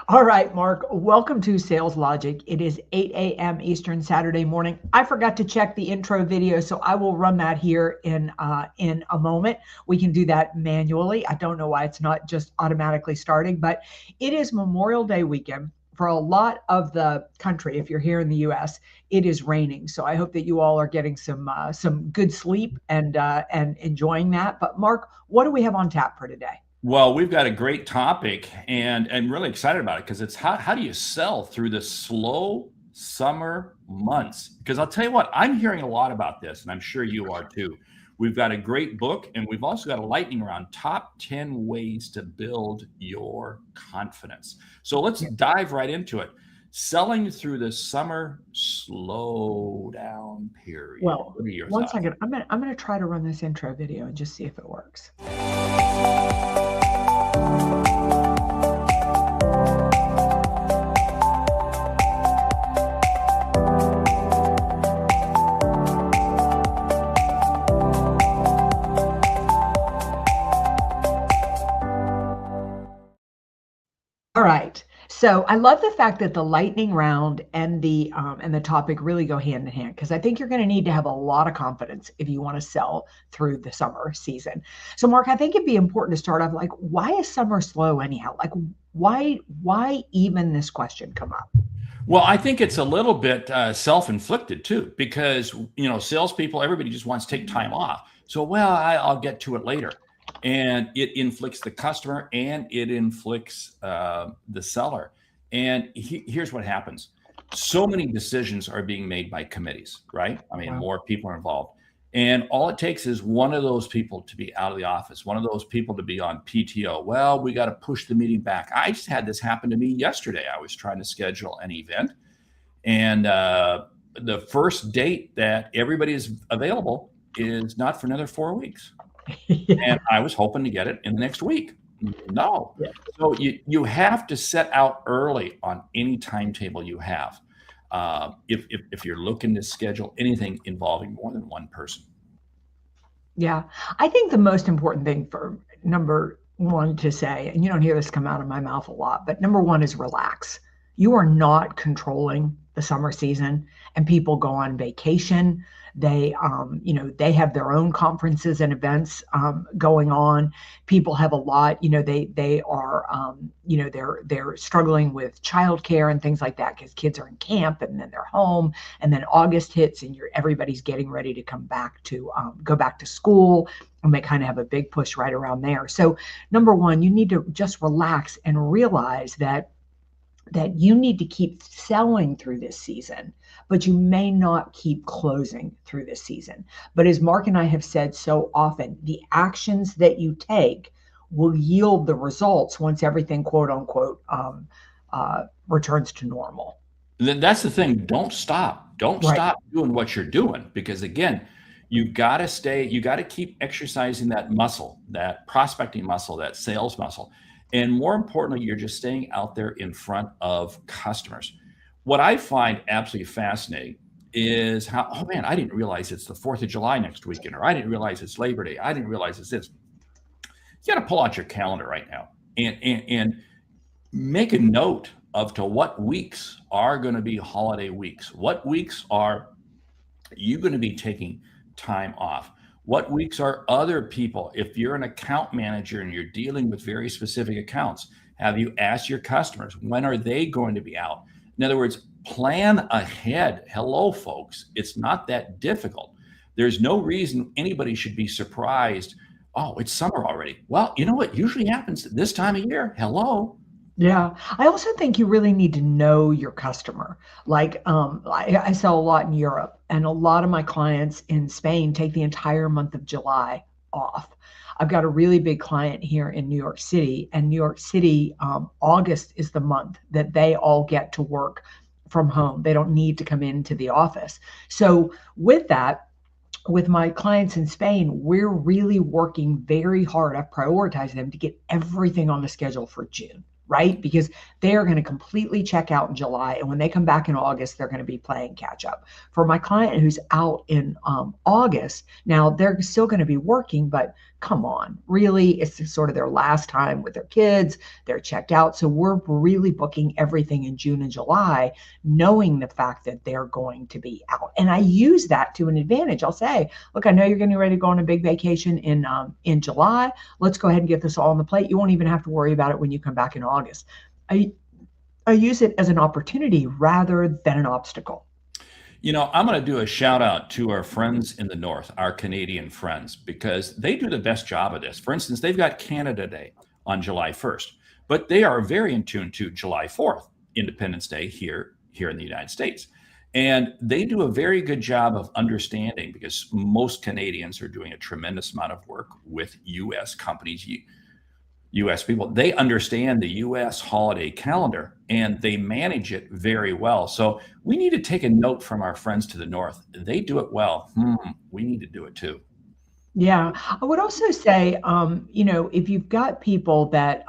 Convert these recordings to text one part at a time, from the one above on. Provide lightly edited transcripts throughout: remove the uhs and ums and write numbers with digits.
All right, Mark, welcome to Sales Logic. It is 8 a.m. Eastern Saturday morning. I forgot to check the intro video, so I will run that here in a moment. We can do that manually. I don't know why it's not just automatically starting, but it is Memorial Day weekend. For a lot of the country, if you're here in the U.S., it is raining. So I hope that you all are getting some good sleep and enjoying that. But Mark, what do we have on tap for today? Well, we've got a great topic and really excited about it because it's how do you sell through the slow summer months? Because I'll tell you what, I'm hearing a lot about this, and I'm sure you are too. We've got a great book, and we've also got a lightning round, top 10 ways to build your confidence. So let's dive right into it. Selling through the summer slowdown period. Well, What are your one thoughts? second. I'm gonna try to run this intro video and just see if it works. All right. So I love the fact that the lightning round and the topic really go hand in hand, because I think you're going to need to have a lot of confidence if you want to sell through the summer season. So Mark, I think it'd be important to start off like, why is summer slow anyhow? Like why even this question come up? Well, I think it's a little bit self-inflicted too, because salespeople, everybody just wants to take time off. So, well, I'll get to it later, and it inflicts the customer and it inflicts the seller. And here's what happens: so many decisions are being made by committees, right? I mean, Wow. more people are involved, and all it takes is one of those people to be out of the office, one of those people to be on PTO. Well, we got to push the meeting back. I just had this happen to me yesterday. I was trying to schedule an event, and the first date that everybody is available is not for another 4 weeks. Yeah. And I was hoping to get it in the next week. No. Yeah. So you have to set out early on any timetable you have. If you're looking to schedule anything involving more than one person. Yeah. I think the most important thing for number one to say, and you don't hear this come out of my mouth a lot, but number one is relax. You are not controlling the summer season, and people go on vacation. They have their own conferences and events going on. People have a lot, they are, they're struggling with childcare and things like that because kids are in camp and then they're home, and then August hits and everybody's getting ready to go back to school, and they kind of have a big push right around there. So number one, you need to just relax and realize that you need to keep selling through this season, but you may not keep closing through this season. But as Mark and I have said so often, the actions that you take will yield the results once everything, quote unquote, returns to normal. Then that's the thing. Don't stop. Don't Right. stop doing what you're doing, because again, you got to keep exercising that muscle, that prospecting muscle, that sales muscle. And more importantly, you're just staying out there in front of customers. What I find absolutely fascinating is how, oh man, I didn't realize it's the 4th of July next weekend, or I didn't realize it's Labor Day. I didn't realize it's this. You got to pull out your calendar right now and make a note of to what weeks are going to be holiday weeks. What weeks are you going to be taking time off? What weeks are other people? If you're an account manager and you're dealing with very specific accounts, have you asked your customers, when are they going to be out? In other words, plan ahead. Hello, folks. It's not that difficult. There's no reason anybody should be surprised. Oh, it's summer already. Well, you know what usually happens this time of year? Hello. Yeah. I also think you really need to know your customer. Like, I sell a lot in Europe, and a lot of my clients in Spain take the entire month of July off. I've got a really big client here in New York City, and New York City, August is the month that they all get to work from home. They don't need to come into the office. So with that, with my clients in Spain, we're really working very hard. I've prioritized them to get everything on the schedule for June, right? Because they are going to completely check out in July. And when they come back in August, they're going to be playing catch up. For my client who's out in August, now they're still going to be working, but Come on, really? It's sort of their last time with their kids. They're checked out. So we're really booking everything in June and July, knowing the fact that they're going to be out. And I use that to an advantage. I'll say, look, I know you're getting ready to go on a big vacation in July. Let's go ahead and get this all on the plate. You won't even have to worry about it when you come back in August. I use it as an opportunity rather than an obstacle. I'm going to do a shout out to our friends in the North, our Canadian friends, because they do the best job of this. For instance, they've got Canada Day on July 1st, but they are very in tune to July 4th, Independence Day here in the United States. And they do a very good job of understanding, because most Canadians are doing a tremendous amount of work with U.S. companies, U.S. people. They understand the U.S. holiday calendar and they manage it very well. So we need to take a note from our friends to the North. They do it well. We need to do it too. Yeah, I would also say, if you've got people that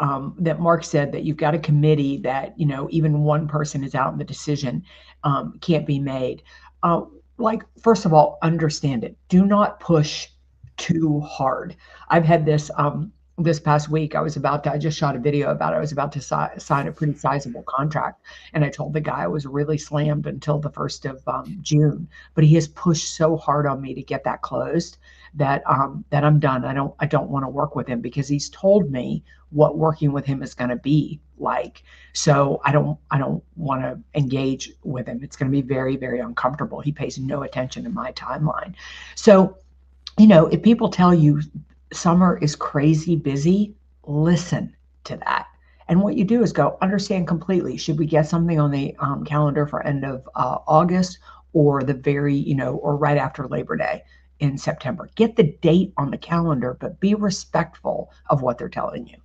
Mark said that you've got a committee that, even one person is out and the decision can't be made. Like, first of all, understand it. Do not push too hard. I've had this past week. I just shot a video about it. I was about to sign a pretty sizable contract. And I told the guy I was really slammed until the 1st of June, but he has pushed so hard on me to get that closed that I'm done. I don't want to work with him because he's told me what working with him is going to be like. So I don't want to engage with him. It's going to be very, very uncomfortable. He pays no attention to my timeline. So, if people tell you summer is crazy busy, listen to that. And what you do is go understand completely. Should we get something on the calendar for end of August or or right after Labor Day in September? Get the date on the calendar, but be respectful of what they're telling you.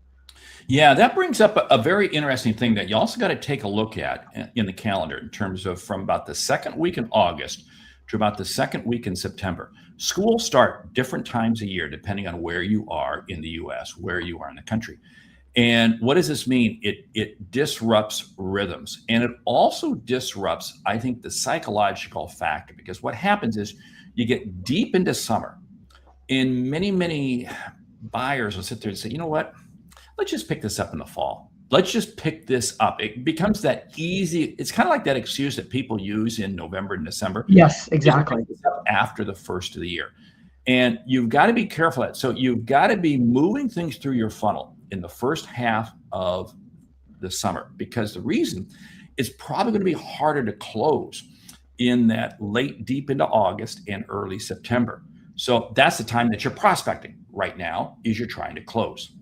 Yeah, that brings up a very interesting thing that you also got to take a look at in the calendar in terms of from about the second week in August to about the second week in September. Schools start different times a year depending on where you are in the U.S., where you are in the country. And what does this mean? It disrupts rhythms. And it also disrupts, I think, the psychological factor, because what happens is you get deep into summer and many buyers will sit there and say, you know what? Let's just pick this up in the fall. Let's just pick this up. It becomes that easy. It's kind of like that excuse that people use in November and December. Yes, exactly. After the first of the year. And you've got to be careful of that. So you've got to be moving things through your funnel in the first half of the summer, because the reason it's probably going to be harder to close in that late, deep into August and early September. So that's the time that you're prospecting right now, is you're trying to close.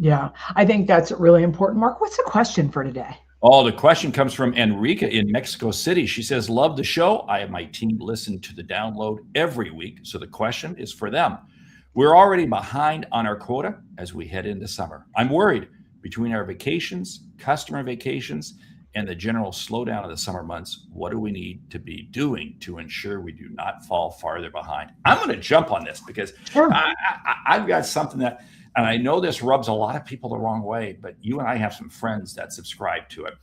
Yeah, I think that's really important. Mark, what's the question for today? Oh, the question comes from Enrica in Mexico City. She says, love the show. I have my team listen to the download every week. So the question is for them. We're already behind on our quota as we head into summer. I'm worried between our vacations, customer vacations, and the general slowdown of the summer months. What do we need to be doing to ensure we do not fall farther behind? I'm going to jump on this because Sure. I've got something that, and I know this rubs a lot of people the wrong way, but you and I have some friends that subscribe to it.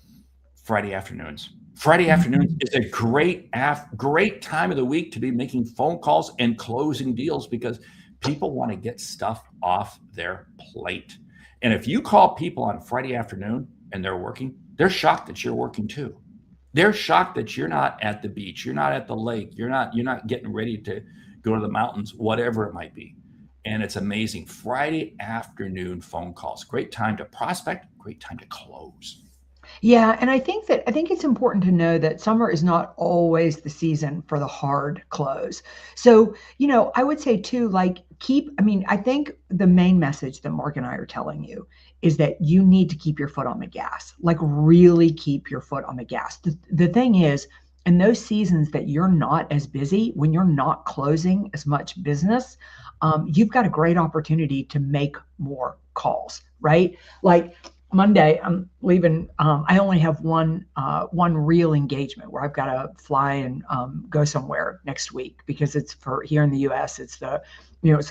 Friday afternoons. Friday afternoons is a great time of the week to be making phone calls and closing deals, because people want to get stuff off their plate. And if you call people on Friday afternoon and they're working, they're shocked that you're working too. They're shocked that you're not at the beach, you're not at the lake, you're not getting ready to go to the mountains, whatever it might be. And it's amazing. Friday afternoon phone calls. Great time to prospect, great time to close. Yeah, and I think it's important to know that summer is not always the season for the hard close. So, I would say too, like I think the main message that Mark and I are telling you is that you need to keep your foot on the gas, like really keep your foot on the gas. The thing is, in those seasons that you're not as busy, when you're not closing as much business, you've got a great opportunity to make more calls, right? Like Monday, I'm leaving. I only have one real engagement where I've got to fly and go somewhere next week, because it's for here in the U.S. It's the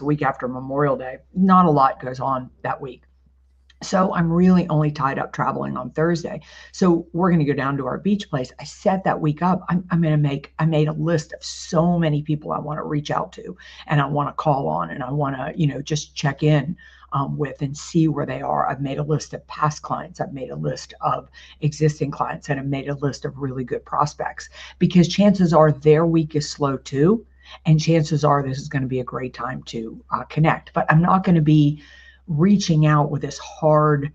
week after Memorial Day. Not a lot goes on that week. So I'm really only tied up traveling on Thursday. So we're going to go down to our beach place. I set that week up. I'm going to I made a list of so many people I want to reach out to and I want to call on and I want to, just check in with and see where they are. I've made a list of past clients. I've made a list of existing clients and I've made a list of really good prospects because chances are their week is slow too. And chances are this is going to be a great time to connect, but I'm not going to be reaching out with this hard,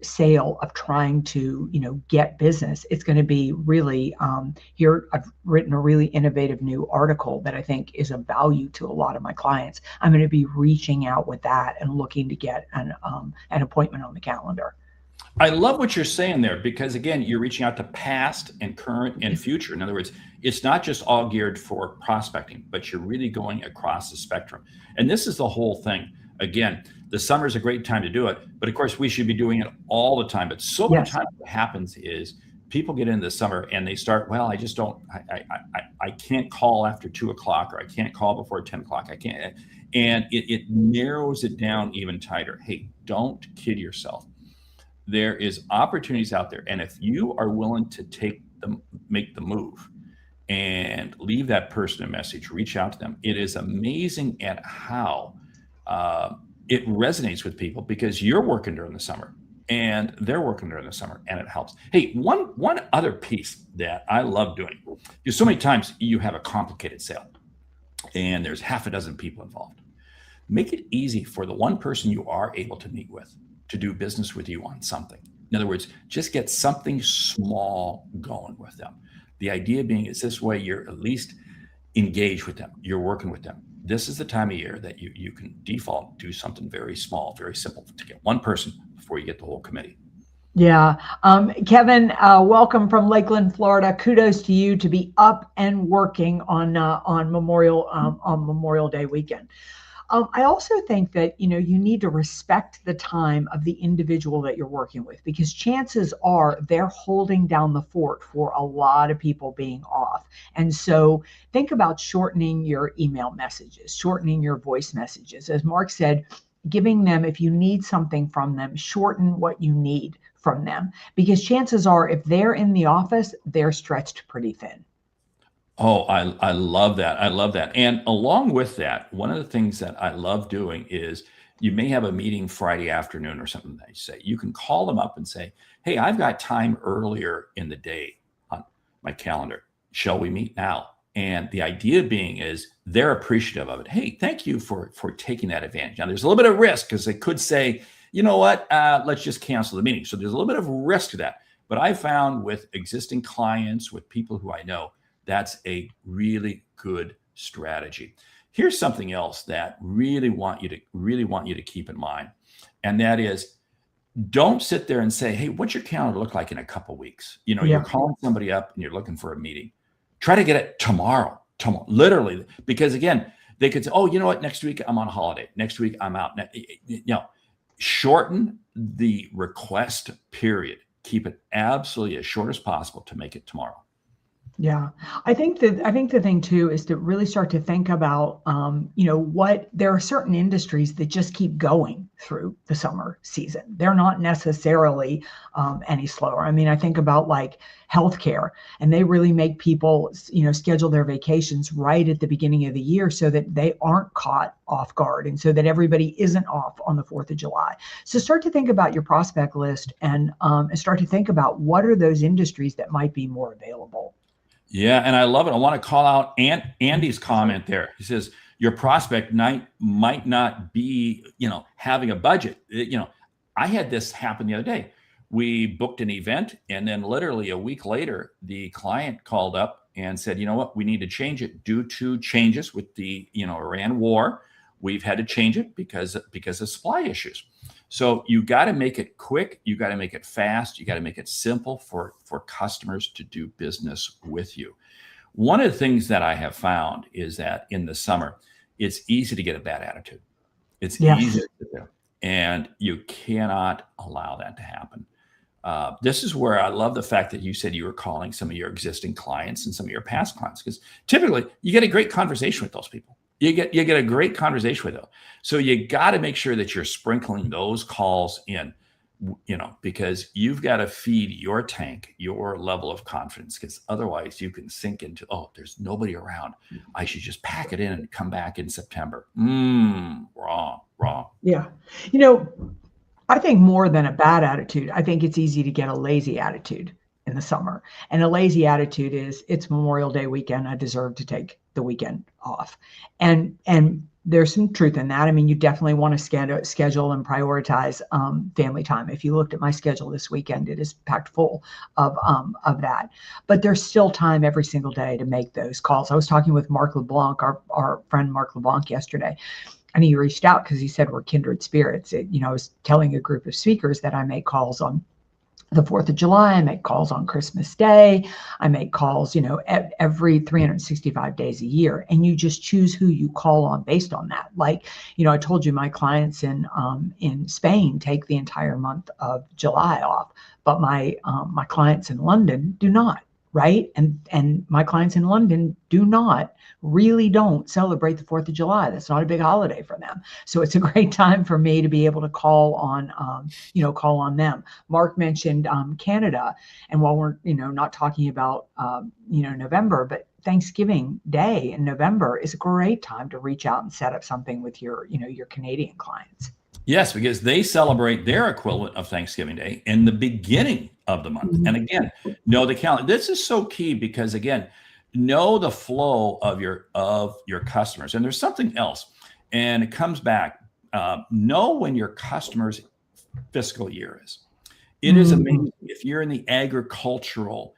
sale of trying to, get business. It's going to be really, here I've written a really innovative new article that I think is of value to a lot of my clients. I'm going to be reaching out with that and looking to get an appointment on the calendar. I love what you're saying there because, again, you're reaching out to past and current and future. In other words, it's not just all geared for prospecting, but you're really going across the spectrum. And this is the whole thing. Again, the summer is a great time to do it, but of course we should be doing it all the time. But so many times what happens is people get into the summer and they start, well, I just don't, I can't call after 2 o'clock or I can't call before 10 o'clock. I can't. And it narrows it down even tighter. Hey, don't kid yourself. There is opportunities out there. And if you are willing to make the move and leave that person a message, reach out to them, it is amazing at how it resonates with people because you're working during the summer and they're working during the summer and it helps. Hey, one other piece that I love doing is so many times you have a complicated sale and there's half a dozen people involved. Make it easy for the one person you are able to meet with to do business with you on something. In other words, just get something small going with them. The idea being is this way you're at least engaged with them. You're working with them. This is the time of year that you can default do something very small, very simple to get one person before you get the whole committee. Yeah. Kevin, welcome from Lakeland, Florida. Kudos to you to be up and working on Memorial Day weekend. I also think that, you need to respect the time of the individual that you're working with because chances are they're holding down the fort for a lot of people being off. And so think about shortening your email messages, shortening your voice messages. As Mark said, giving them, if you need something from them, shorten what you need from them because chances are if they're in the office, they're stretched pretty thin. Oh, I love that. I love that. And along with that, one of the things that I love doing is you may have a meeting Friday afternoon or something that you say. You can call them up and say, hey, I've got time earlier in the day on my calendar. Shall we meet now? And the idea being is they're appreciative of it. Hey, thank you for taking that advantage. Now, there's a little bit of risk because they could say, you know what, let's just cancel the meeting. So there's a little bit of risk to that. But I found with existing clients, with people who I know, that's a really good strategy. Here's something else that really want you to keep in mind. And that is don't sit there and say, hey, what's your calendar look like in a couple of weeks? You're calling somebody up and you're looking for a meeting. Try to get it tomorrow, literally, because again, they could say, oh, you know what? Next week I'm on holiday. Next week I'm out. Shorten the request period. Keep it absolutely as short as possible to make it tomorrow. Yeah, I think the thing too is to really start to think about, what there are certain industries that just keep going through the summer season. They're not necessarily any slower. I mean, I think about like healthcare, and they really make people, schedule their vacations right at the beginning of the year so that they aren't caught off guard, and so that everybody isn't off on the 4th of July. So start to think about your prospect list and start to think about what are those industries that might be more available. Yeah, and I love it. I want to call out Andy's comment there. He says, your prospect might not be, having a budget. I had this happen the other day. We booked an event, and then literally a week later, the client called up and said, you know what, we need to change it due to changes with the, Iran war. We've had to change it because of supply issues. So you got to make it quick. You got to make it fast. You got to make it simple for customers to do business with you. One of the things that I have found is that in the summer, it's easy to get a bad attitude. It's easy to sit there, and you cannot allow that to happen. This is where I love the fact that you said you were calling some of your existing clients and some of your past clients, because typically you get a great conversation with those people. You get a great conversation with them. So you got to make sure that you're sprinkling those calls in, because you've got to feed your tank, your level of confidence, because otherwise you can sink into, oh, there's nobody around. I should just pack it in and come back in September. Wrong. Yeah. I think more than a bad attitude, I think it's easy to get a lazy attitude in the summer. And a lazy attitude is, it's Memorial Day weekend, I deserve to take the weekend off. And there's some truth in that. I mean, you definitely want to schedule and prioritize family time. If you looked at my schedule this weekend, it is packed full of that. But there's still time every single day to make those calls. I was talking with Mark LeBlanc, our friend Mark LeBlanc, yesterday. And he reached out because he said we're kindred spirits. I was telling a group of speakers that I make calls on the 4th of July, I make calls on Christmas Day, I make calls, every 365 days a year. And you just choose who you call on based on that. Like, I told you my clients in Spain take the entire month of July off, but my clients in London do not. Right. And my clients in London really don't celebrate the 4th of July. That's not a big holiday for them. So it's a great time for me to be able to call on them. Mark mentioned Canada. And while we're, not talking about, November, but Thanksgiving Day in November is a great time to reach out and set up something with your Canadian clients. Yes, because they celebrate their equivalent of Thanksgiving Day in the beginning of the month. And again, know the calendar. This is so key because, again, know the flow of your customers. And there's something else, and it comes back. Know when your customer's fiscal year is. It is amazing. If you're in the agricultural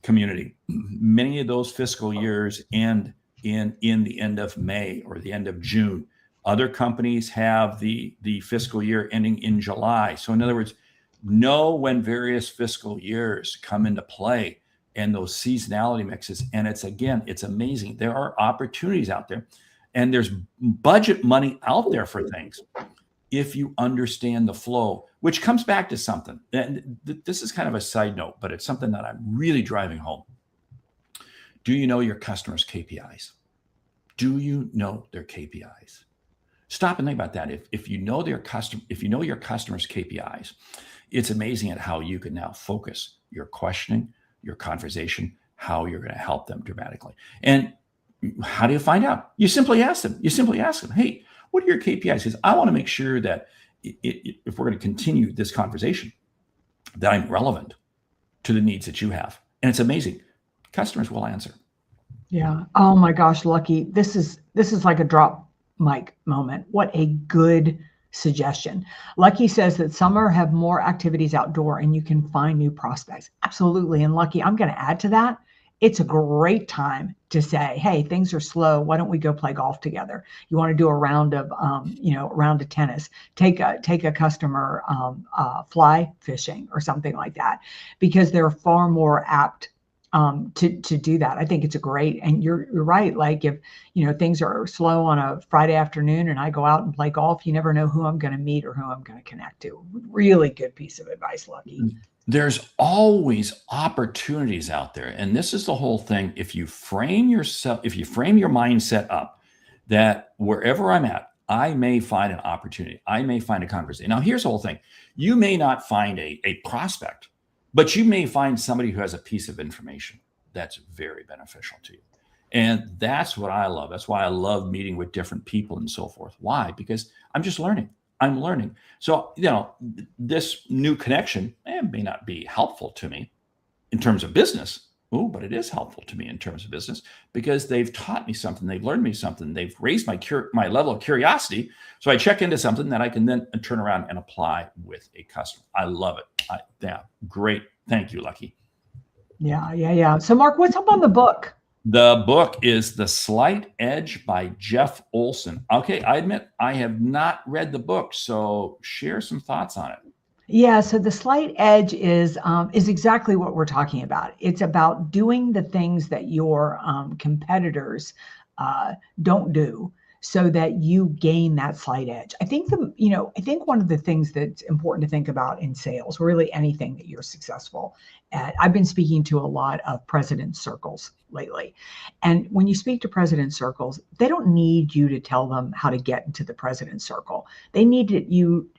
community, many of those fiscal years end in the end of May or the end of June. Other companies have the fiscal year ending in July. So in other words, know when various fiscal years come into play and those seasonality mixes. And it's amazing. There are opportunities out there and there's budget money out there for things if you understand the flow, which comes back to something. And this is kind of a side note, but it's something that I'm really driving home. Do you know your customers' KPIs? Do you know their KPIs? Stop and think about that. If you know your customers' KPIs, it's amazing at how you can now focus your questioning, your conversation, how you're going to help them dramatically. And how do you find out? You simply ask them. Hey, what are your KPIs? Because I want to make sure that if we're going to continue this conversation, that I'm relevant to the needs that you have. And it's amazing. Customers will answer. Yeah. Oh my gosh, Lucky. This is like a drop mic moment. What a good suggestion. Lucky says that summer have more activities outdoor and you can find new prospects. Absolutely. And Lucky, I'm going to add to that. It's a great time to say, hey, things are slow. Why don't we go play golf together? You want to do a round of, tennis, take a customer fly fishing or something like that, because they're far more apt to do that. I think it's a great, and you're right. Like if, things are slow on a Friday afternoon and I go out and play golf, you never know who I'm going to meet or who I'm going to connect to. Really good piece of advice, Lucky. There's always opportunities out there. And this is the whole thing. If you frame your mindset up that wherever I'm at, I may find an opportunity. I may find a conversation. Now, here's the whole thing. You may not find a prospect, but you may find somebody who has a piece of information that's very beneficial to you. And that's what I love. That's why I love meeting with different people and so forth. Why? Because I'm just learning. I'm learning. So, this new connection may not be helpful to me in terms of business. But it is helpful to me in terms of business because they've taught me something. They've learned me something. They've raised my level of curiosity. So I check into something that I can then turn around and apply with a customer. I love it. Yeah, great. Thank you, Lucky. Yeah. So Mark, what's up on the book? The book is The Slight Edge by Jeff Olson. Okay, I admit I have not read the book, so share some thoughts on it. Yeah, so The Slight Edge is exactly what we're talking about. It's about doing the things that your competitors don't do, so that you gain that slight edge. I think I think one of the things that's important to think about in sales, really anything that you're successful at. I've been speaking to a lot of president circles lately. And when you speak to president circles, they don't need you to tell them how to get into the president circle. They need you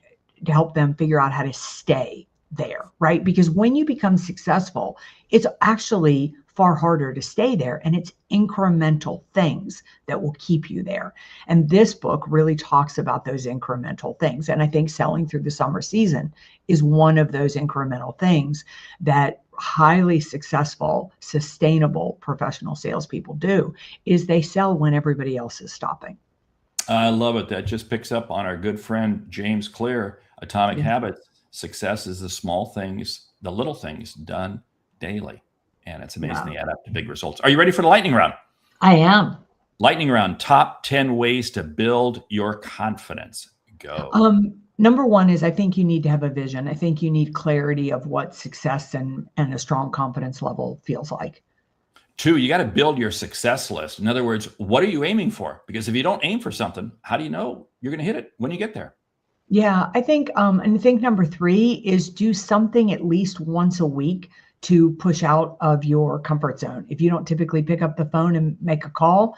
to help them figure out how to stay there, right? Because when you become successful, it's actually far harder to stay there, and it's incremental things that will keep you there. And this book really talks about those incremental things. And I think selling through the summer season is one of those incremental things that highly successful, sustainable professional salespeople do, is they sell when everybody else is stopping. I love it. That just picks up on our good friend James Clear, Atomic Yeah. Habits. Success is the small things, the little things done daily. And it's amazing they add up to big results. Are you ready for the lightning round? I am. Lightning round, top 10 ways to build your confidence. Go. Number one is I think you need to have a vision. I think you need clarity of what success and a strong confidence level feels like. 2, you got to build your success list. In other words, what are you aiming for? Because if you don't aim for something, how do you know you're going to hit it when you get there? Yeah, I think, and I think number 3 is do something at least once a week to push out of your comfort zone. If you don't typically pick up the phone and make a call.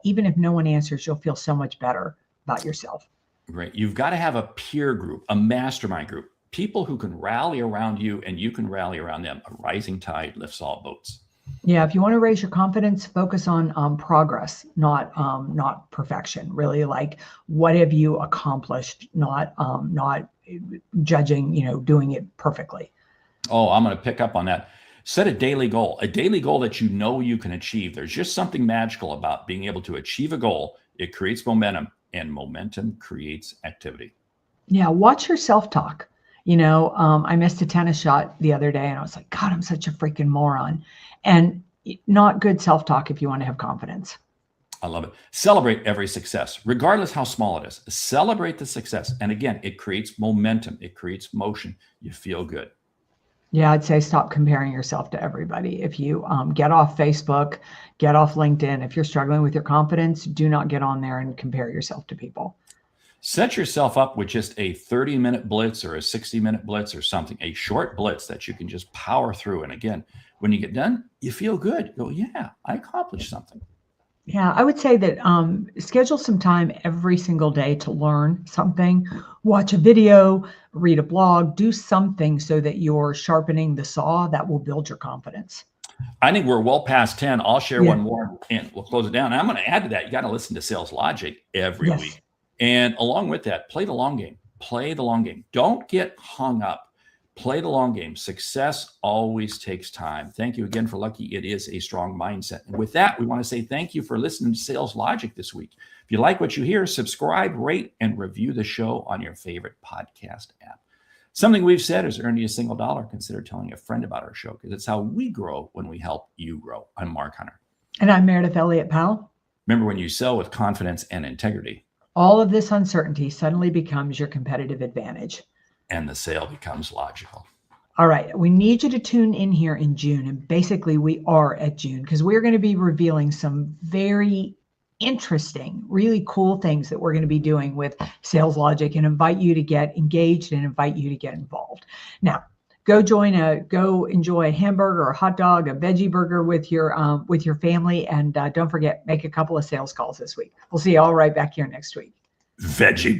Even if no one answers, you'll feel so much better about yourself. Great. You've got to have a peer group, a mastermind group, people who can rally around you and you can rally around them. A rising tide lifts all boats. Yeah, if you want to raise your confidence, focus on progress, not perfection. Really, like what have you accomplished, not judging, doing it perfectly. Oh, I'm going to pick up on that. Set a daily goal that you know you can achieve. There's just something magical about being able to achieve a goal. It creates momentum, and momentum creates activity. Yeah, watch your self-talk. I missed a tennis shot the other day, and I was like, God, I'm such a freaking moron. And not good self-talk if you want to have confidence. I love it. Celebrate every success, regardless how small it is. Celebrate the success. And again, it creates momentum. It creates motion. You feel good. Yeah, I'd say stop comparing yourself to everybody. If you get off Facebook, get off LinkedIn. If you're struggling with your confidence, do not get on there and compare yourself to people. Set yourself up with just a 30-minute blitz or a 60-minute blitz or something, a short blitz that you can just power through. And again, when you get done, you feel good. You go, yeah, I accomplished something. Yeah, I would say that schedule some time every single day to learn something, watch a video, read a blog, do something so that you're sharpening the saw that will build your confidence. I think we're well past 10. I'll share one more and we'll close it down. And I'm going to add to that. You got to listen to Sales Logic every week. And along with that, play the long game. Play the long game. Don't get hung up. Play the long game. Success always takes time. Thank you again for Lucky. It is a strong mindset. And with that, we want to say thank you for listening to Sales Logic this week. If you like what you hear, subscribe, rate, and review the show on your favorite podcast app. Something we've said has earned you a single dollar. Consider telling a friend about our show because it's how we grow when we help you grow. I'm Mark Hunter. And I'm Meridith Elliott Powell. Remember, when you sell with confidence and integrity, all of this uncertainty suddenly becomes your competitive advantage. And the sale becomes logical. All right. We need you to tune in here in June. And basically, we are at June because we're going to be revealing some very interesting, really cool things that we're going to be doing with Sales Logic and invite you to get engaged and invite you to get involved. Now, go enjoy a hamburger or a hot dog, a veggie burger with your family. And don't forget, make a couple of sales calls this week. We'll see you all right back here next week. Veggie burger.